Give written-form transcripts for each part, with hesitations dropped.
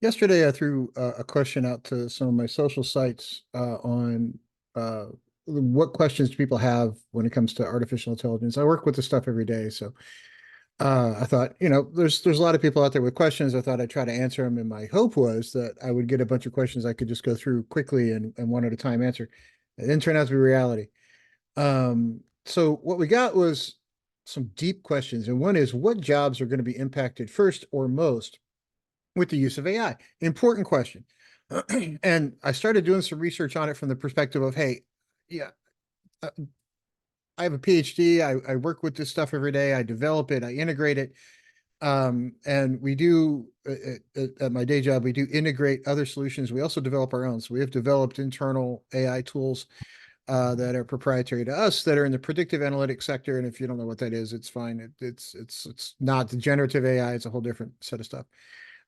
Yesterday, I threw a question out to some of my social sites on uh, what questions do people have when it comes to artificial intelligence. I work with this stuff every day, so I thought, there's a lot of people out there with questions. I thought I'd try to answer them, and my hope was that I would get a bunch of questions I could just go through quickly and one at a time answer. It didn't turn out to be reality. So what we got was some deep questions, and one is, what jobs are going to be impacted first or most with the use of AI? Important question. And I started doing some research on it from the perspective of, hey, yeah, uh, I have a PhD. I work with this stuff every day. I develop it. I integrate it. And we do at my day job, we do integrate other solutions. We also develop our own. So we have developed internal AI tools that are proprietary to us that are in the predictive analytics sector. And if you don't know what that is, it's fine. It's not the generative AI. It's a whole different set of stuff.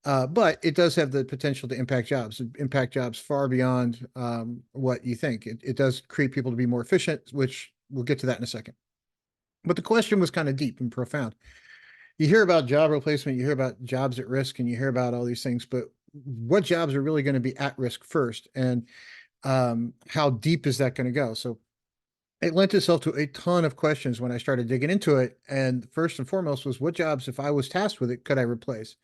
But it does have the potential to impact jobs far beyond what you think. It does create people to be more efficient, which we'll get to that in a second. But the question was kind of deep and profound. You hear about job replacement, you hear about jobs at risk, and you hear about all these things, but what jobs are really going to be at risk first? And how deep is that going to go? So it lent itself to a ton of questions when I started digging into it. And first and foremost was, what jobs, if I was tasked with it, could I replace?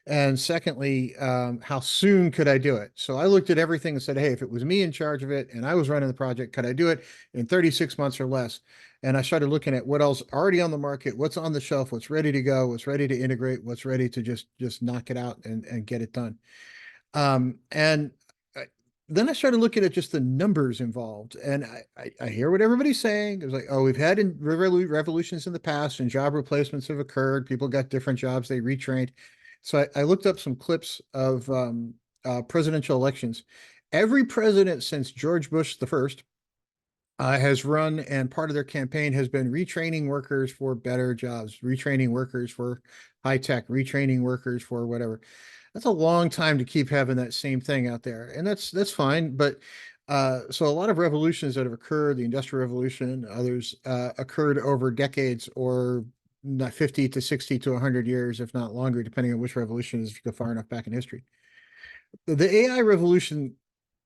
And secondly, how soon could I do it? So I looked at everything and said, hey, if it was me in charge of it and I was running the project, could I do it in 36 months or less? And I started looking at what else already on the market, what's on the shelf, what's ready to go, what's ready to integrate, what's ready to just knock it out and get it done. And then I started looking at just the numbers involved, and I hear what everybody's saying. It was like, oh, we've had revolutions in the past, and job replacements have occurred. People got different jobs, they retrained. So I looked up some clips of presidential elections. Every president since George Bush the first has run, and part of their campaign has been retraining workers for better jobs, retraining workers for high tech, retraining workers for whatever. That's a long time to keep having that same thing out there, and that's fine. But so a lot of revolutions that have occurred, the Industrial Revolution, others occurred over decades or not 50 to 60 to 100 years, if not longer, depending on which revolution is, if you go far enough back in history. The AI revolution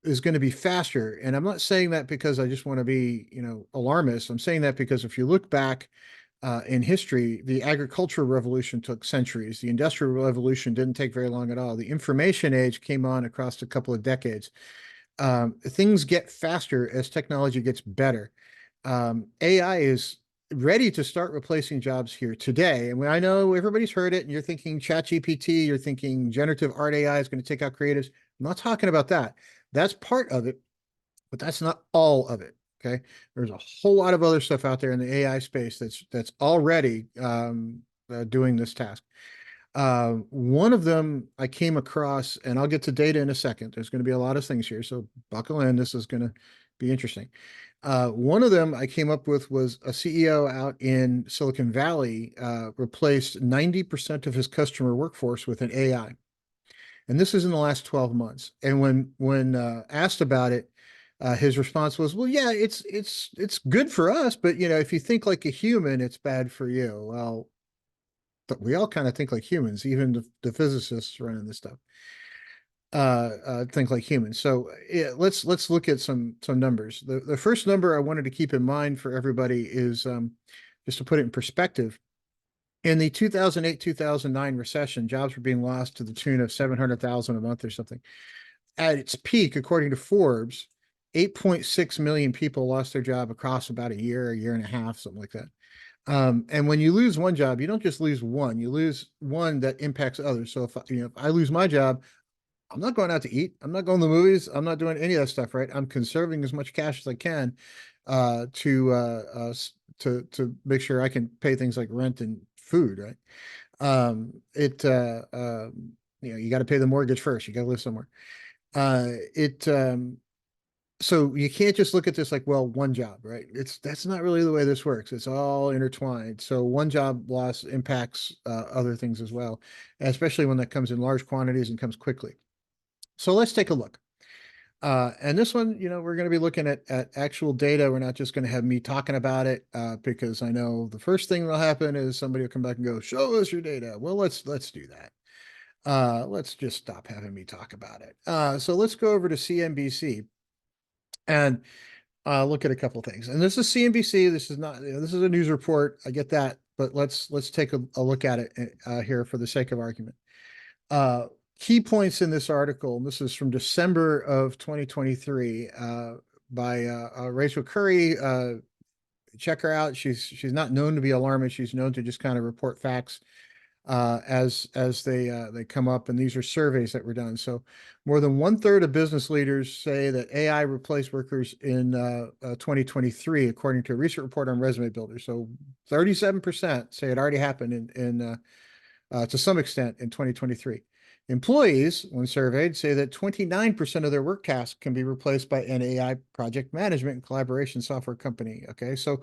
is going to be faster. And I'm not saying that because I just want to be, alarmist. I'm saying that because if you look back in history, the agricultural revolution took centuries. The industrial revolution didn't take very long at all. The information age came on across a couple of decades. Things get faster as technology gets better. AI is ready to start replacing jobs here today. And I know everybody's heard it, and you're thinking ChatGPT, you're thinking generative art AI is going to take out creatives. I'm not talking about that. That's part of it, but that's not all of it. Okay, there's a whole lot of other stuff out there in the AI space that's already doing this task. One of them I came across, and I'll get to data in a second. There's going to be a lot of things here, so buckle in. This is going to be interesting. One of them I came up with was a CEO out in Silicon Valley replaced 90% of his customer workforce with an AI. And this is in the last 12 months. And when asked about it, his response was, "Well, yeah, it's good for us, but if you think like a human, it's bad for you." Well, but we all kind of think like humans, even the physicists running this stuff think like humans. So yeah, let's look at some numbers. The first number I wanted to keep in mind for everybody is just to put it in perspective. In the 2008-2009 recession, jobs were being lost to the tune of 700,000 a month or something. At its peak, according to Forbes, 8.6 million people lost their job across about a year and a half, something like that. And when you lose one job, you don't just lose one, you lose one that impacts others. So if I lose my job, I'm not going out to eat. I'm not going to the movies. I'm not doing any of that stuff, right? I'm conserving as much cash as I can to make sure I can pay things like rent and food, right? It you got to pay the mortgage first. You got to live somewhere. It So you can't just look at this like, well, one job, right? That's not really the way this works. It's all intertwined. So one job loss impacts other things as well, especially when that comes in large quantities and comes quickly. So let's take a look. And this one, we're going to be looking at actual data. We're not just going to have me talking about it because I know the first thing that'll happen is somebody will come back and go, show us your data. Well, let's do that. Let's just stop having me talk about it. So let's go over to CNBC and look at a couple things. And this is CNBC. This is not, this is a news report. I get that, but let's take a look at it here for the sake of argument. Uh, Key points in this article, and this is from December of 2023 by Rachel Curry. Check her out. She's not known to be alarmist. She's known to just kind of report facts as they come up, and these are surveys that were done. So more than 1/3 of business leaders say that AI replaced workers in 2023, according to a recent report on Resume Builder. So 37% say it already happened to some extent in 2023. Employees, when surveyed, say that 29% of their work tasks can be replaced by an AI project management and collaboration software company. Okay, so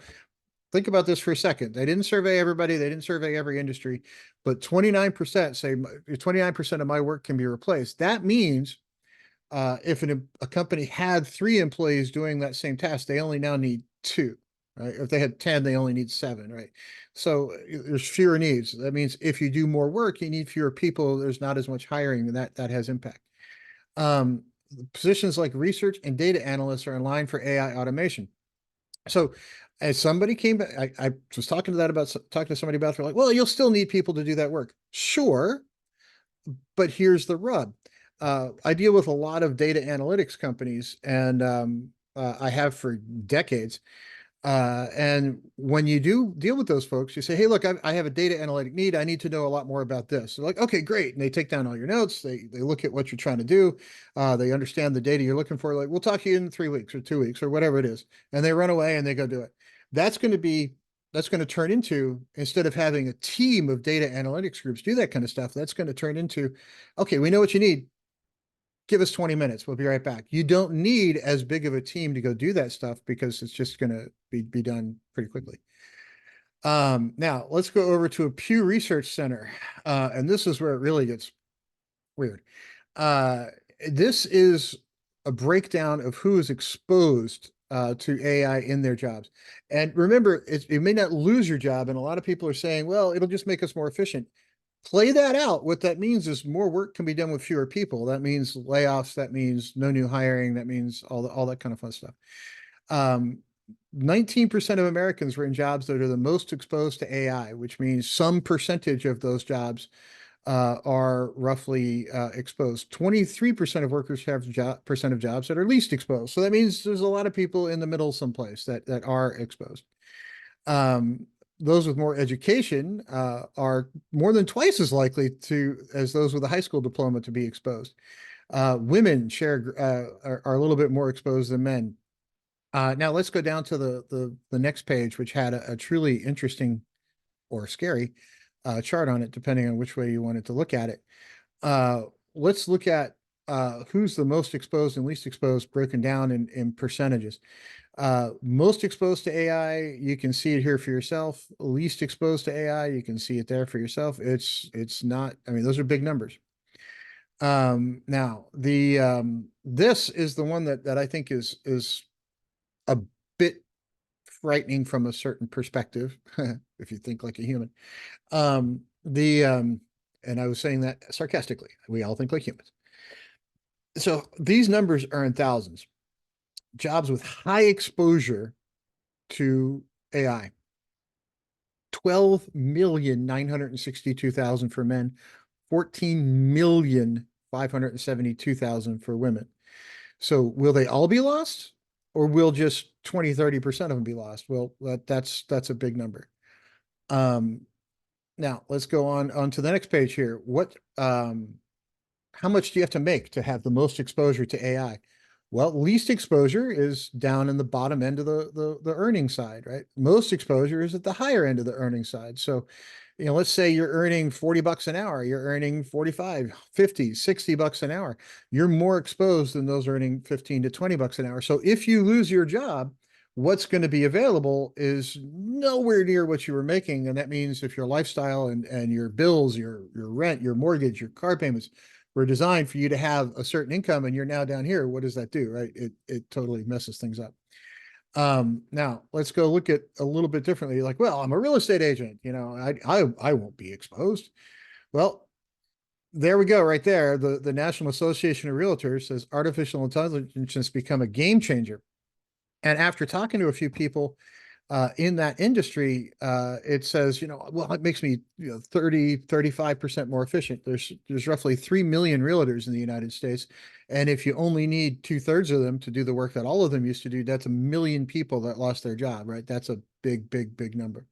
think about this for a second. They didn't survey everybody, they didn't survey every industry, but 29% say 29% of my work can be replaced. That means if a company had 3 employees doing that same task, they only now need 2. Right? If they had 10, they only need 7, right? So there's fewer needs. That means if you do more work, you need fewer people. There's not as much hiring, and that has impact. Um, Positions like research and data analysts are in line for AI automation. So as somebody came back, I was talking to somebody about, they're like, well, you'll still need people to do that work. Sure, but here's the rub. I deal with a lot of data analytics companies, and I have for decades. And when you do deal with those folks, you say, hey, look, I have a data analytic need. I need to know a lot more about this. They're like, okay, great. And they take down all your notes. They look at what you're trying to do. They understand the data you're looking for. Like, we'll talk to you in 3 weeks or 2 weeks or whatever it is. And they run away and they go do it. That's going to turn into, instead of having a team of data analytics groups do that kind of stuff, that's going to turn into, okay, we know what you need. Give us 20 minutes. We'll be right back. You don't need as big of a team to go do that stuff because it's just going to be done pretty quickly. Now let's go over to a Pew Research Center. And this is where it really gets weird. This is a breakdown of who is exposed to AI in their jobs. And remember, you may not lose your job. And a lot of people are saying, well, it'll just make us more efficient. Play that out. What that means is more work can be done with fewer people. That means layoffs. That means no new hiring. That means all that kind of fun stuff. 19% of Americans were in jobs that are the most exposed to AI, which means some percentage of those jobs are roughly exposed. 23% of workers have percent of jobs that are least exposed. So that means there's a lot of people in the middle someplace that are exposed. Those with more education are more than twice as likely as those with a high school diploma to be exposed. Women are a little bit more exposed than men. Now let's go down to the next page, which had a truly interesting or scary chart on it, depending on which way you wanted to look at it. Let's look at who's the most exposed and least exposed, broken down in percentages. Most exposed to AI, you can see it here for yourself. Least exposed to AI, you can see it there for yourself. It's not, I mean, those are big numbers. Now this is the one that I think is a bit frightening from a certain perspective, if you think like a human. And I was saying that sarcastically. We all think like humans. So these numbers are in thousands. Jobs with high exposure to AI. 12,962,000 for men, 14,572,000 for women. So will they all be lost, or will just 20, 30% of them be lost? Well, that's a big number. Now let's go on to the next page here. How much do you have to make to have the most exposure to AI? Well, least exposure is down in the bottom end of the earning side, right? Most exposure is at the higher end of the earning side. So, let's say you're earning $40 an hour, you're earning 45, 50, $60 an hour. You're more exposed than those earning 15 to $20 an hour. So if you lose your job, what's going to be available is nowhere near what you were making. And that means if your lifestyle and your bills, your rent, your mortgage, your car payments were designed for you to have a certain income and you're now down here, what does that do, right? It totally messes things up. Now let's go look at a little bit differently. Like, well, I'm a real estate agent, I won't be exposed. Well, there we go, right there. The National Association of Realtors says artificial intelligence has become a game changer. And after talking to a few people in that industry, it says, well, it makes me 35% more efficient. There's roughly 3 million realtors in the United States. And if you only need 2/3 of them to do the work that all of them used to do, that's a million people that lost their job, right? That's a big, big, big number.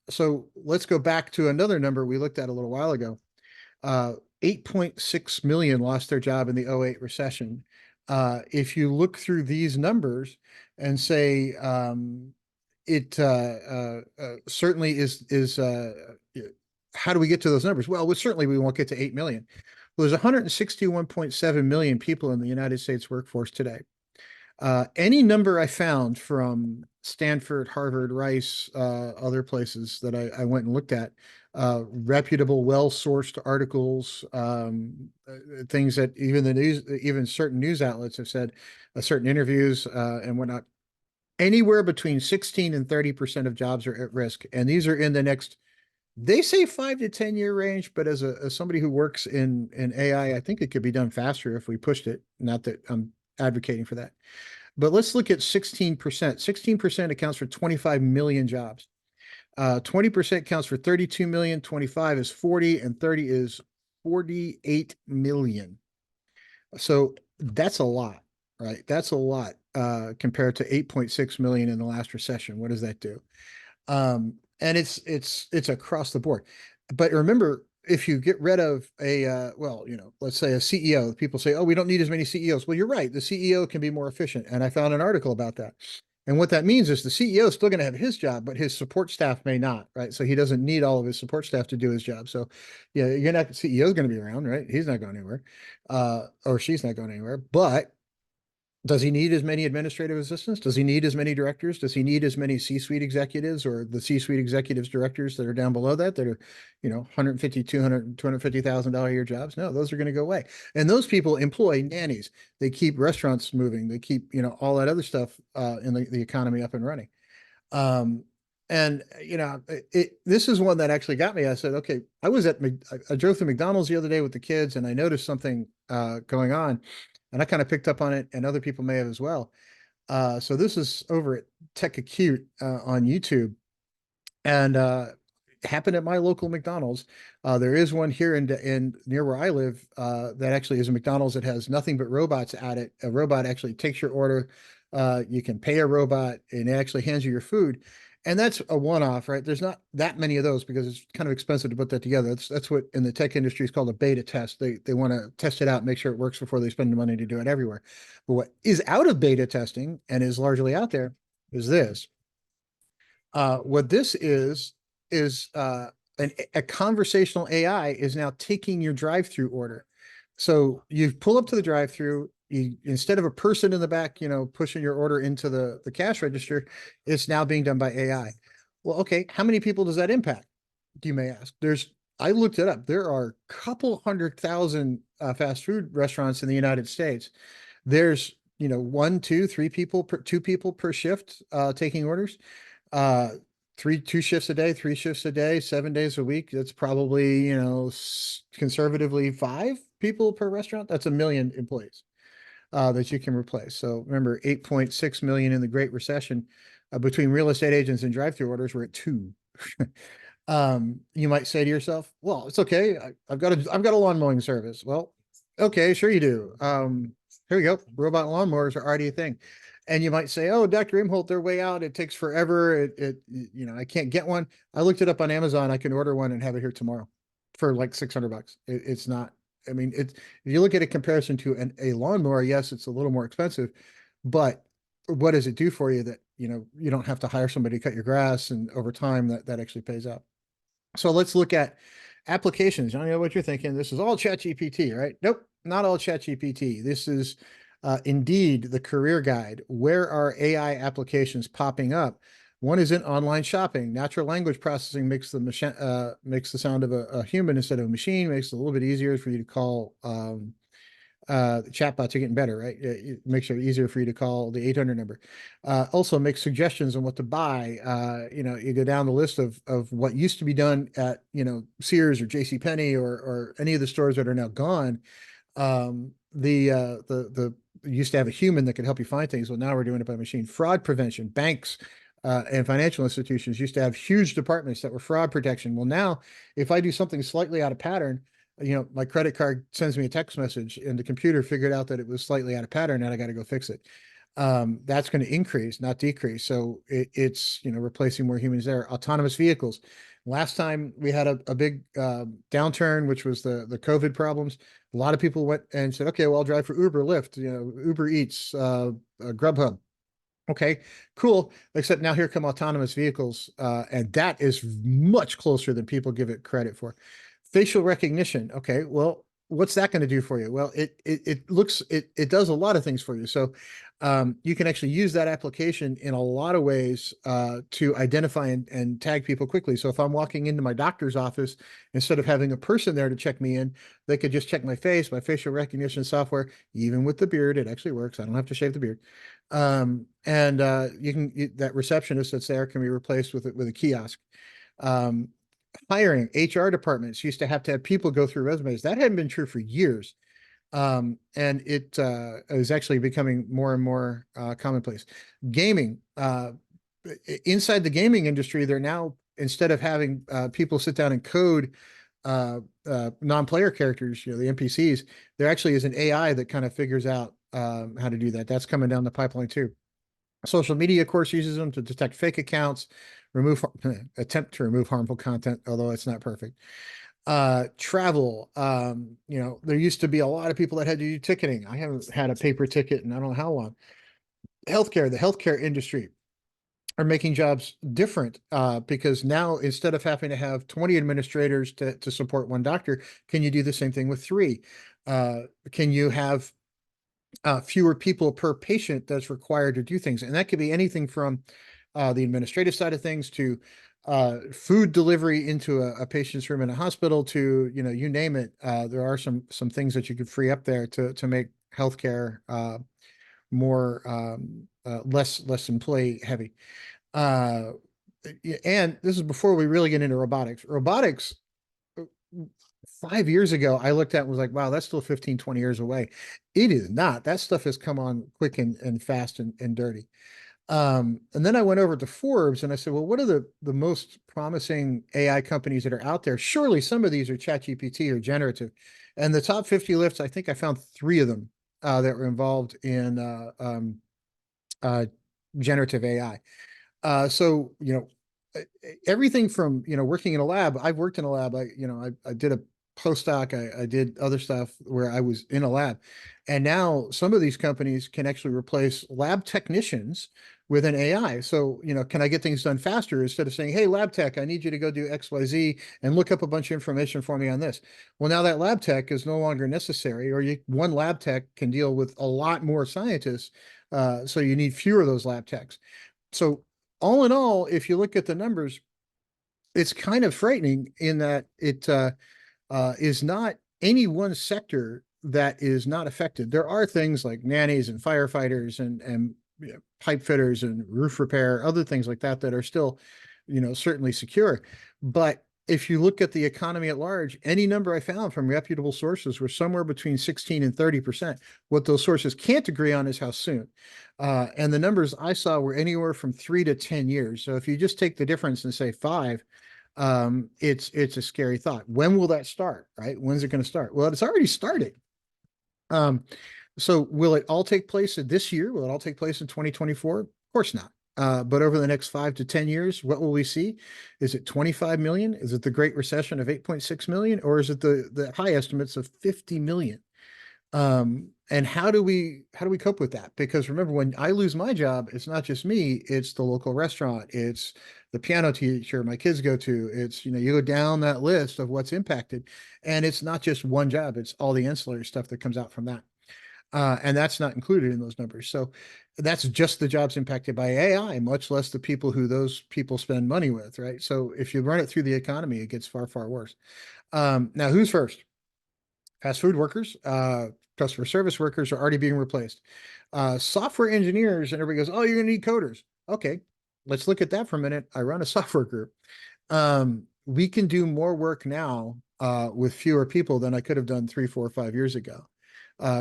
So let's go back to another number we looked at a little while ago. 8.6 million lost their job in the '08 recession. If you look through these numbers and say it certainly is how do we get to those numbers? Well, certainly we won't get to 8 million. Well, there's 161.7 million people in the United States workforce today. Any number I found from Stanford, Harvard, Rice, other places that I went and looked at, reputable, well-sourced articles, things that even the news, even certain news outlets have said, certain interviews and whatnot, anywhere between 16 and 30% of jobs are at risk. And these are in the next, they say 5 to 10 year range, but as somebody who works in AI, I think it could be done faster if we pushed it. Not that I'm advocating for that. But let's look at 16%. 16% accounts for 25 million jobs. 20% counts for 32 million, 25 is 40, and 30 is 48 million. So that's a lot, right? That's a lot compared to 8.6 million in the last recession. What does that do? And it's across the board. But remember, if you get rid of let's say a CEO, people say, oh, we don't need as many CEOs. Well, you're right. The CEO can be more efficient. And I found an article about that. And what that means is the CEO is still going to have his job, but his support staff may not, right? So he doesn't need all of his support staff to do his job. So yeah, the CEO is going to be around, right? He's not going anywhere, or she's not going anywhere. But does he need as many administrative assistants? Does he need as many directors? Does he need as many C-suite executives or the C-suite executives directors that are down below that are, 150, 200, $250,000 a year jobs? No, those are going to go away. And those people employ nannies. They keep restaurants moving. They keep, all that other stuff in the economy up and running. And this is one that actually got me. I said, okay, I drove through McDonald's the other day with the kids and I noticed something going on. And I kind of picked up on it, and other people may have as well. So this is over at Tech Acute on YouTube, and happened at my local McDonald's. There is one here in near where I live that actually is a McDonald's that has nothing but robots at it. A robot actually takes your order. You can pay a robot, and it actually hands you your food. And that's a one-off, right? There's not that many of those because it's kind of expensive to put that together. That's what in the tech industry is called a beta test. They want to test it out, make sure it works before they spend the money to do it everywhere. But what is out of beta testing and is largely out there is this. What this is a conversational AI is now taking your drive-through order. So you pull up to the drive-through, instead of a person in the back, pushing your order into the cash register, it's now being done by AI. Well, okay, how many people does that impact? You may ask. I looked it up. There are a couple 100,000 fast food restaurants in the United States. There's, 1, 2, 3 people, 2 people per shift taking orders. 2 shifts a day, 3 shifts a day, 7 days a week. That's probably, conservatively 5 people per restaurant. That's a million employees that you can replace. So remember, 8.6 million in the Great Recession. Between real estate agents and drive-through orders, we're at 2. You might say to yourself, "Well, it's okay. I've got a lawn mowing service." Well, okay, sure you do. Here we go. Robot lawnmowers are already a thing. And you might say, "Oh, Dr. Imholt, they're way out. It takes forever. I can't get one." I looked it up on Amazon. I can order one and have it here tomorrow for like $600. It's not. I mean, if you look at a comparison to a lawnmower, yes, it's a little more expensive, but what does it do for you that, you don't have to hire somebody to cut your grass, and over time that actually pays out. So let's look at applications. I know what you're thinking. This is all ChatGPT, right? Nope, not all ChatGPT. This is Indeed, the career guide. Where are AI applications popping up? One is in online shopping. Natural language processing makes the sound of a human instead of a machine, makes it a little bit easier for you to call Chatbots are getting better, right? It makes it easier for you to call the 800 number. Also makes suggestions on what to buy. You go down the list of what used to be done at, Sears or J.C. Penney or any of the stores that are now gone. The used to have a human that could help you find things. Well, now we're doing it by machine. Fraud prevention. Banks and financial institutions used to have huge departments that were fraud protection. Well, now if I do something slightly out of pattern, my credit card sends me a text message and the computer figured out that it was slightly out of pattern and I got to go fix it. That's going to increase, not decrease. So it's, replacing more humans there. Autonomous vehicles. Last time we had a big downturn, which was the COVID problems. A lot of people went and said, okay, well, I'll drive for Uber, Lyft, Uber Eats, Grubhub. Okay, cool. Except now here come autonomous vehicles, and that is much closer than people give it credit for. Facial recognition. Okay, well, what's that going to do for you? Well, it does a lot of things for you. So you can actually use that application in a lot of ways to identify and tag people quickly. So if I'm walking into my doctor's office, instead of having a person there to check me in, they could just check my face, my facial recognition software, even with the beard, it actually works. I don't have to shave the beard. And that receptionist that's there can be replaced with a kiosk. Um, Hiring HR departments used to have people go through resumes. That hadn't been true for years. And it is actually becoming more and more commonplace. Gaming, inside the gaming industry, they're now, instead of having people sit down and code non-player characters, the NPCs, there actually is an AI that kind of figures out how to do that. That's coming down the pipeline too. Social media, of course, uses them to detect fake accounts, attempt to remove harmful content, although it's not perfect. Travel, there used to be a lot of people that had to do ticketing. I haven't had a paper ticket in I don't know how long. The healthcare industry are making jobs different because now instead of having to have 20 administrators to support one doctor, can you do the same thing with three? Can you have fewer people per patient that's required to do things? And that could be anything from the administrative side of things to food delivery into a patient's room in a hospital to, you name it. There are some things that you could free up there to make healthcare more less employee heavy. Uh, and this is before we really get into robotics. Robotics, 5 years ago, I looked at and was like, wow, that's still 15, 20 years away. It is not. That stuff has come on quick and fast and dirty. And then I went over to Forbes and I said, well, what are the most promising AI companies that are out there? Surely some of these are ChatGPT or generative. And the top 50 lists, I think I found three of them that were involved in uh, generative AI. So, everything from, working in a lab, I've worked in a lab. I did a postdoc. I did other stuff where I was in a lab. And now some of these companies can actually replace lab technicians with an AI. So, can I get things done faster instead of saying, hey, lab tech, I need you to go do XYZ and look up a bunch of information for me on this. Well, now that lab tech is no longer necessary, or one lab tech can deal with a lot more scientists. So you need fewer of those lab techs. So all in all, if you look at the numbers, it's kind of frightening in that it is not any one sector that is not affected. There are things like nannies and firefighters and pipe fitters and roof repair, other things like that are still, certainly secure. But if you look at the economy at large, any number I found from reputable sources were somewhere between 16 and 30%. What those sources can't agree on is how soon. And the numbers I saw were anywhere from 3 to 10 years. So if you just take the difference and say 5, it's a scary thought. When will that start, right? When's it going to start? Well, it's already started. So will it all take place this year? Will it all take place in 2024? Of course not. But over the next 5 to 10 years, what will we see? Is it 25 million? Is it the Great Recession of 8.6 million? Or is it the high estimates of 50 million? And how do we cope with that? Because remember, when I lose my job, it's not just me, it's the local restaurant, it's the piano teacher my kids go to, it's, you go down that list of what's impacted. And it's not just one job, it's all the ancillary stuff that comes out from that. And that's not included in those numbers. So that's just the jobs impacted by AI, much less the people who those people spend money with, right? So if you run it through the economy, it gets far, far worse. Now, who's first? Fast food workers, customer service workers are already being replaced. Software engineers, and everybody goes, oh, you're going to need coders. Okay, let's look at that for a minute. I run a software group. We can do more work now with fewer people than I could have done 3, 4, 5 years ago.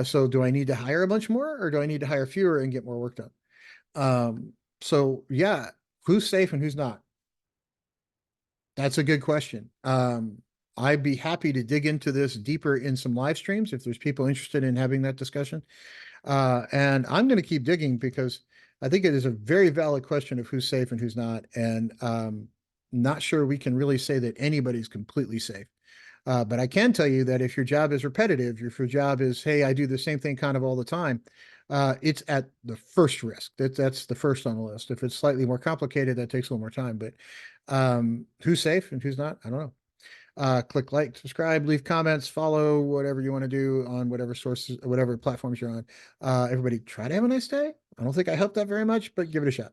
So do I need to hire a bunch more, or do I need to hire fewer and get more work done? So yeah, who's safe and who's not? That's a good question. I'd be happy to dig into this deeper in some live streams if there's people interested in having that discussion. And I'm going to keep digging because I think it is a very valid question of who's safe and who's not. And not sure we can really say that anybody's completely safe. But I can tell you that if your job is repetitive, if your job is, hey, I do the same thing kind of all the time, it's at the first risk. That's the first on the list. If it's slightly more complicated, that takes a little more time. But who's safe and who's not, I don't know. Click like, subscribe, leave comments, follow, whatever you want to do on whatever sources, whatever platforms you're on. Everybody try to have a nice day. I don't think I helped that very much, but give it a shot.